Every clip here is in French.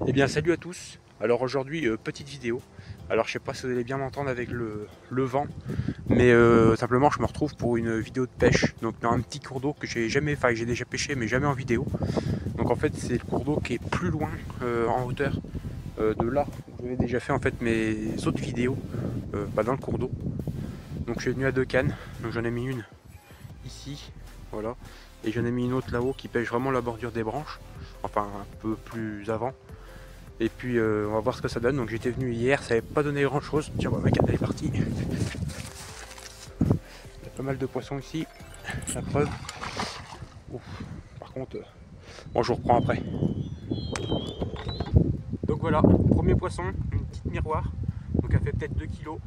Eh bien salut à tous. Alors aujourd'hui petite vidéo. Alors je sais pas si vous allez bien m'entendre avec le vent, mais simplement je me retrouve pour une vidéo de pêche. Donc dans un petit cours d'eau que j'ai jamais, enfin j'ai déjà pêché mais jamais en vidéo. Donc en fait c'est le cours d'eau qui est plus loin en hauteur de là où j'avais déjà fait en fait mes autres vidéos dans le cours d'eau. Donc je suis venu à deux cannes. Donc j'en ai mis une ici, voilà, et j'en ai mis une autre là-haut qui pêche vraiment la bordure des branches, enfin un peu plus avant. Et puis on va voir ce que ça donne. Donc j'étais venu hier, ça n'avait pas donné grand chose. Tiens, bah, ma canne elle est partie. Il y a pas mal de poissons ici, la preuve. Ouf. Par contre, bon, je vous reprends après. Donc voilà, premier poisson, une petite miroir. Donc elle fait peut-être 2 kg.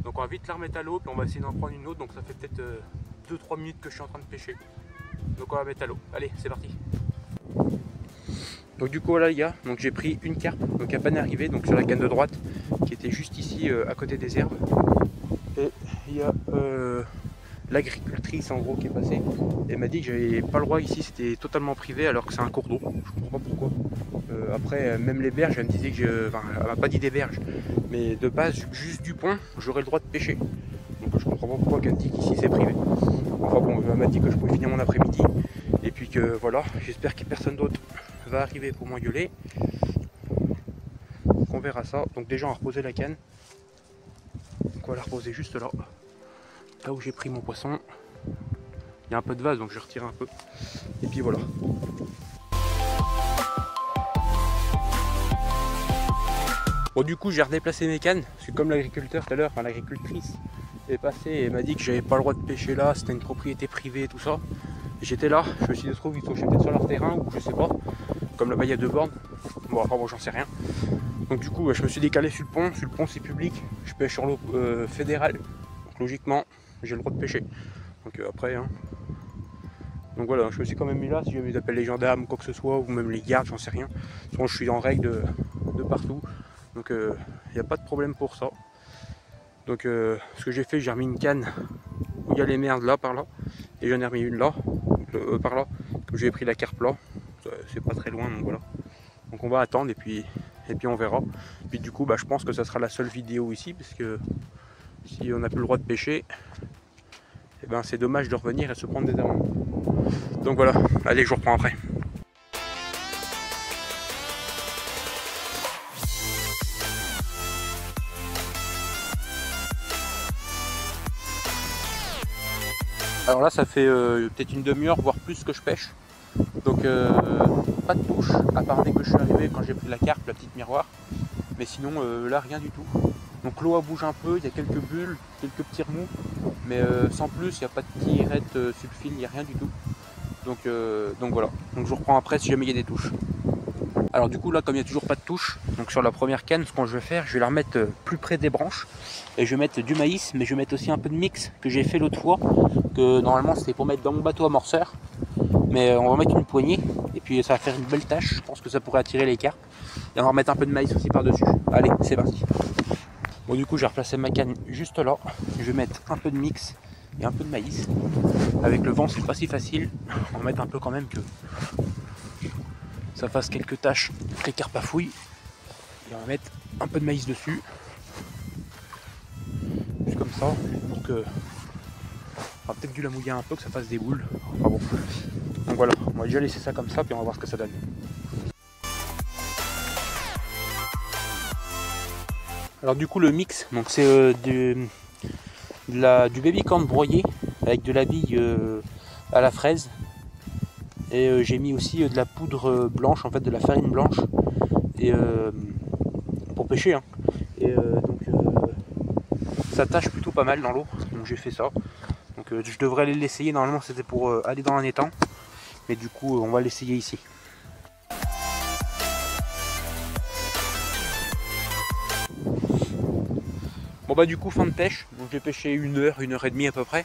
Donc on va vite la remettre à l'eau, puis on va essayer d'en prendre une autre. Donc ça fait peut-être 2-3 minutes que je suis en train de pêcher. Donc on va mettre à l'eau. Allez, c'est parti. Donc du coup là les gars, donc j'ai pris une carpe, donc à peine arrivée, donc sur la canne de droite, qui était juste ici à côté des herbes. Et il y a l'agricultrice en gros qui est passée et m'a dit que j'avais pas le droit ici, c'était totalement privé alors que c'est un cours d'eau. Je comprends pas pourquoi. Après même les berges, elle me disait que enfin elle m'a pas dit des berges, mais de base juste du pont, j'aurais le droit de pêcher. Donc je comprends pas pourquoi qu'elle me dit qu'ici c'est privé. Enfin bon, elle m'a dit que je pouvais finir mon après-midi et puis que voilà, j'espère que personne d'autre va arriver pour m'engueuler. Donc on verra ça. Donc déjà on va reposer la canne. Donc on va la reposer juste là. Là où j'ai pris mon poisson. Il y a un peu de vase donc je vais retirer un peu. Et puis voilà. Bon du coup j'ai redéplacé mes cannes. Parce que comme l'agriculteur tout à l'heure, enfin l'agricultrice est passée et m'a dit que j'avais pas le droit de pêcher là, c'était une propriété privée et tout ça. J'étais là, je me suis dit trop, ils sont peut-être sur leur terrain ou je sais pas. Comme là-bas il y a deux bornes. Bon enfin bon j'en sais rien. Donc du coup je me suis décalé sur le pont c'est public, je pêche sur l'eau fédérale. Donc logiquement j'ai le droit de pêcher. Donc après hein. Donc voilà, je me suis quand même mis là, si jamais ils appellent les gendarmes ou quoi que ce soit, ou même les gardes, j'en sais rien. Sinon je suis en règle de partout. Donc il n'y a pas de problème pour ça. Donc ce que j'ai fait, j'ai remis une canne où il y a les merdes là par là. Et j'en ai remis une là, par là. Comme j'ai pris la carpe là. C'est pas très loin donc voilà. Donc on va attendre et puis on verra. Puis du coup je pense que ça sera la seule vidéo ici parce que si on n'a plus le droit de pêcher, et ben c'est dommage de revenir et se prendre des amendes. Donc voilà, allez je vous reprends après. Alors là ça fait peut-être une demi-heure voire plus que je pêche. Donc pas de touche, à part dès que je suis arrivé quand j'ai pris la carpe, la petite miroir. Mais sinon là rien du tout. Donc l'eau bouge un peu, il y a quelques bulles, quelques petits remous. Mais sans plus, il n'y a pas de tirette sur le fil, il n'y a rien du tout. Donc voilà, donc je vous reprends après si jamais il y a des touches. Alors du coup là comme il n'y a toujours pas de touche, donc sur la première canne, ce que je vais faire, je vais la remettre plus près des branches. Et je vais mettre du maïs, mais je vais mettre aussi un peu de mix que j'ai fait l'autre fois. Que normalement c'était pour mettre dans mon bateau amorceur. Mais on va mettre une poignée et puis ça va faire une belle tâche. Je pense que ça pourrait attirer les carpes. Et on va remettre un peu de maïs aussi par dessus. Allez, c'est parti. Bon du coup j'ai replacé ma canne juste là. Je vais mettre un peu de mix et un peu de maïs. Avec le vent c'est pas si facile. On va mettre un peu quand même que ça fasse quelques taches que les carpes fouillent. Et on va mettre un peu de maïs dessus. Juste comme ça. Donc on va peut-être dû la mouiller un peu que ça fasse des boules. Enfin bon. Donc voilà, on va déjà laisser ça comme ça puis on va voir ce que ça donne. Alors du coup le mix, donc c'est du baby corn broyé avec de la bille à la fraise. Et j'ai mis aussi de la poudre blanche, en fait de la farine blanche. Et pour pêcher. Hein. Et donc ça tâche plutôt pas mal dans l'eau. Donc j'ai fait ça. Donc je devrais aller l'essayer. Normalement c'était pour aller dans un étang. Mais du coup on va l'essayer ici. Bon bah du coup fin de pêche, donc j'ai pêché 1 heure, 1 heure et demie à peu près.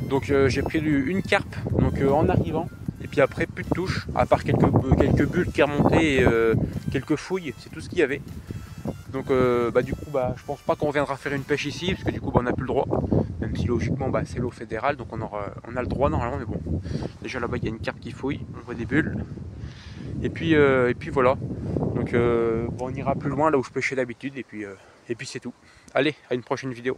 Donc j'ai pris une carpe donc, en arrivant, et puis après plus de touches, à part quelques bulles qui remontaient et quelques fouilles, c'est tout ce qu'il y avait. Donc du coup je pense pas qu'on viendra faire une pêche ici, parce que du coup on n'a plus le droit, même si logiquement c'est l'eau fédérale, donc on a le droit normalement, mais bon, déjà là-bas il y a une carpe qui fouille, on voit des bulles. Et puis voilà. Donc bon, on ira plus loin là où je pêchais d'habitude et puis c'est tout. Allez, à une prochaine vidéo.